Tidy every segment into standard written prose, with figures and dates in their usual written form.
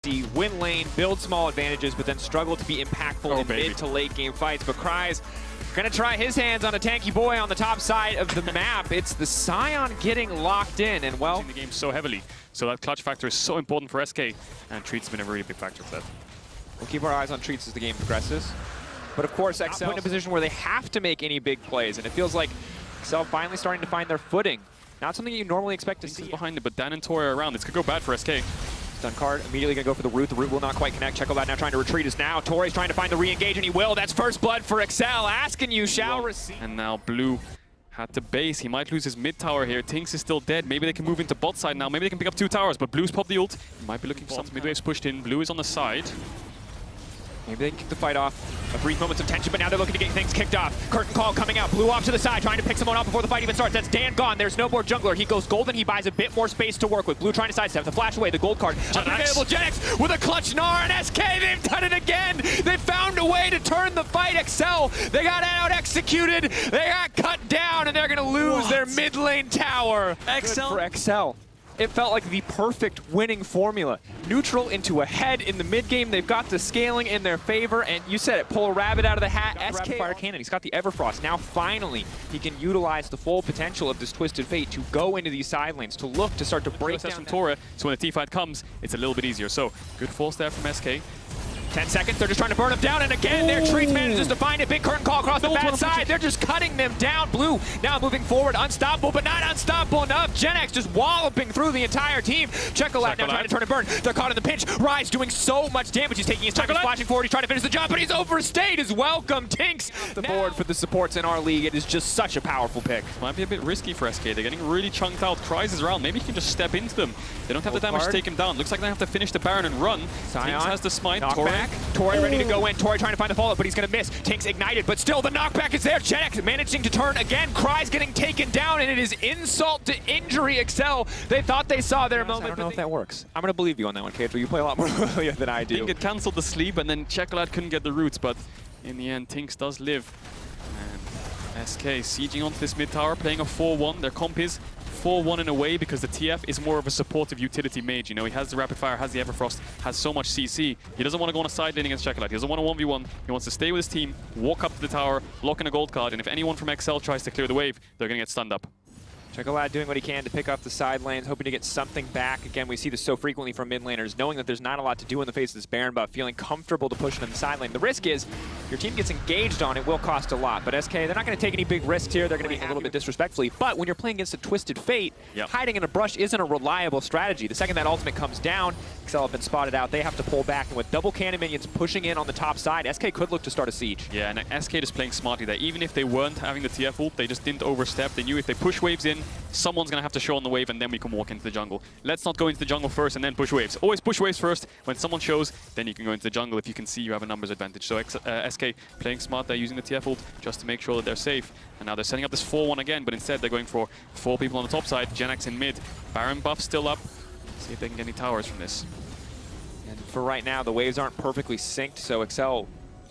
win lane, build small advantages, but then struggle to be impactful in mid to late game fights. But Kai's gonna try his hands on a tanky boy on the top side of the map. It's the Scion getting locked in, and well, the game so heavily. So that clutch factor is so important for SK, and Treat's been a really big factor for that. We'll keep our eyes on Treats as the game progresses. But of course, XL put in a position where they have to make any big plays, and it feels like XL finally starting to find their footing. Not something you normally expect to see. Behind it, but Dan and Tori are around. This could go bad for SK. Stun card, immediately gonna go for the root. The root will not quite connect. Chekholad now trying to retreat as now. Tori's trying to find the re-engage, and he will. That's first blood for XL. Asking you shall receive. And now Blue had to base. He might lose his mid tower here. Tinks is still dead. Maybe they can move into bot side now. Maybe they can pick up 2 towers, but Blue's popped the ult. He might be looking for something. Midwave's pushed in. Blue is on the side. Maybe they can kick the fight off. A brief moments of tension, but now they're looking to get things kicked off. Curtain call coming out. Blue off to the side, trying to pick someone off before the fight even starts. That's Dan gone. There's no more jungler. He goes golden. He buys a bit more space to work with. Blue trying to sidestep. The flash away. The gold card. Unavailable. Genex with a clutch Gnar and SK. They've done it again. They found a way to turn the fight. XL, they got out executed. They got cut down, and they're going to lose their mid lane tower. XL. Good for XL. It felt like the perfect winning formula. Neutral into a head in the mid game. They've got the scaling in their favor, and you said it, pull a rabbit out of the hat. SK fire cannon. He's got the Everfrost. Now finally, he can utilize the full potential of this Twisted Fate to go into these side lanes, to look to start to break down. From Tora, so when the T-fight comes, it's a little bit easier. So good force there from SK. 10 seconds, they're just trying to burn them down, and again, their Treats manages to find a big curtain call across the bad side. They're just cutting them down. Blue now moving forward, unstoppable, but not unstoppable enough. Genex just walloping through the entire team. Chekholad now trying to turn and burn. They're caught in the pinch. Rise doing so much damage. He's taking his time, he's flashing forward, he's trying to finish the job, but he's overstayed his welcome. Tinks the board for the supports in our league. It is just such a powerful pick. Might be a bit risky for SK. They're getting really chunked out. Kai's is around. Maybe he can just step into them. They don't have the damage to take him down. Looks like they have to finish the Baron and run. Tinks has the smite. Tori ready to go in. Tori trying to find the follow-up, but he's going to miss. Tinks ignited, but still the knockback is there. Genex managing to turn again. Kai's getting taken down, and it is insult to injury. XL, they thought they saw their moment. I don't know if that works. I'm going to believe you on that one, KaiSser. You play a lot more earlier than I do. I think it cancelled the sleep, and then Chekholad couldn't get the roots, but in the end, Tinks does live. And SK sieging onto this mid tower, playing a 4-1. Their comp is 4-1 in a way because the TF is more of a supportive utility mage. You know, he has the rapid fire, has the Everfrost, has so much CC. He doesn't want to go on a side lane against Chekholad. He doesn't want to 1v1. He wants to stay with his team, walk up to the tower, lock in a gold card, and if anyone from XL tries to clear the wave, they're going to get stunned up. Chekholad doing what he can to pick up the side lanes, hoping to get something back. Again, we see this so frequently from mid laners, knowing that there's not a lot to do in the face of this Baron buff, feeling comfortable to push it in the side lane. The risk is, your team gets engaged on it, will cost a lot. But SK, they're not going to take any big risks here. They're going to be a little bit disrespectfully. But when you're playing against a Twisted Fate, hiding in a brush isn't a reliable strategy. The second that ultimate comes down, XL have been spotted out. They have to pull back. And with double cannon minions pushing in on the top side, SK could look to start a siege. Yeah, and SK is playing smartly there. Even if they weren't having the TF ult, they just didn't overstep. They knew if they push waves in, someone's going to have to show on the wave, and then we can walk into the jungle. Let's not go into the jungle first and then push waves. Always push waves first. When someone shows, then you can go into the jungle if you can see you have a numbers advantage. So SK playing smart there, using the TF ult just to make sure that they're safe. And now they're setting up this 4-1 again, but instead they're going for 4 people on the top side. Genex in mid. Baron buff still up. See if they can get any towers from this. And for right now, the waves aren't perfectly synced, so XL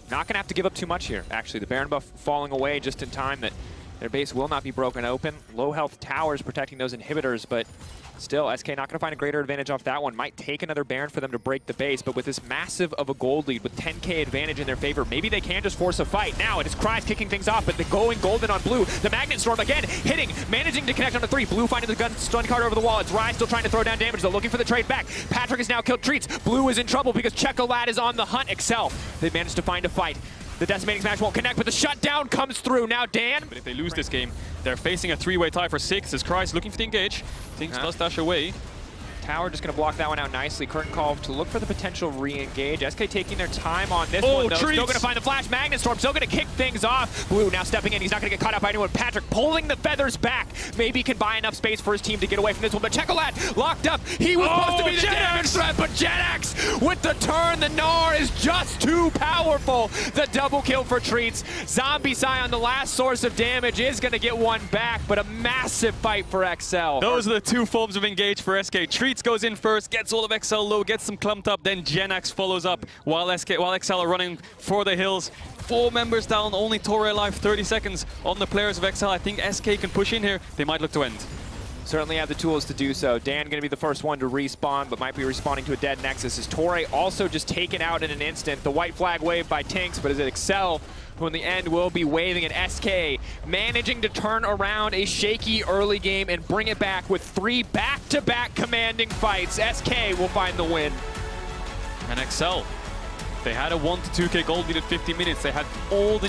not going to have to give up too much here. Actually, the Baron buff falling away just in time that their base will not be broken open. Low health towers protecting those inhibitors, but still, SK not going to find a greater advantage off that one. Might take another Baron for them to break the base, but with this massive of a gold lead, with 10k advantage in their favor, maybe they can just force a fight. Now it is Kai's kicking things off, but they're going golden on Blue. The Magnet Storm again, hitting, managing to connect on the 3. Blue finding the gun stun card over the wall. It's Rise still trying to throw down damage, though, looking for the trade back. Patrick has now killed Treats. Blue is in trouble because Chekholad is on the hunt. XL, they managed to find a fight. The Decimating Smash won't connect, but the shutdown comes through. Now Dan. But if they lose this game, they're facing a 3-way tie for 6 as Kai's looking for the engage. Tinks does dash away. Tower just going to block that one out nicely. Curtain call to look for the potential re-engage. SK taking their time on this one, though. Treats. Still going to find the Flash. Magnet Storm still going to kick things off. Blue now stepping in. He's not going to get caught up by anyone. Patrick pulling the feathers back. Maybe he can buy enough space for his team to get away from this one. But Chekholad locked up. He was supposed to be the damage threat, but Genex with the turn. The Gnar is just too powerful. The double kill for Treats. Zombie Scion, the last source of damage, is going to get one back, but a massive fight for XL. Those are the 2 forms of engage for SK. Treats goes in first, gets all of XL low, gets them clumped up, then Genex follows up while XL are running for the hills. 4 members down, only Tori alive, 30 seconds on the players of XL. I think SK can push in here. They might look to end. Certainly have the tools to do so. Dan going to be the first one to respawn, but might be respawning to a dead Nexus. As Torre also just taken out in an instant. The white flag wave by Tinks, but is it Excel who in the end will be waving at SK, managing to turn around a shaky early game and bring it back with 3 back-to-back commanding fights. SK will find the win. And Excel, they had a 1 to 2K gold lead at 50 minutes. They had all the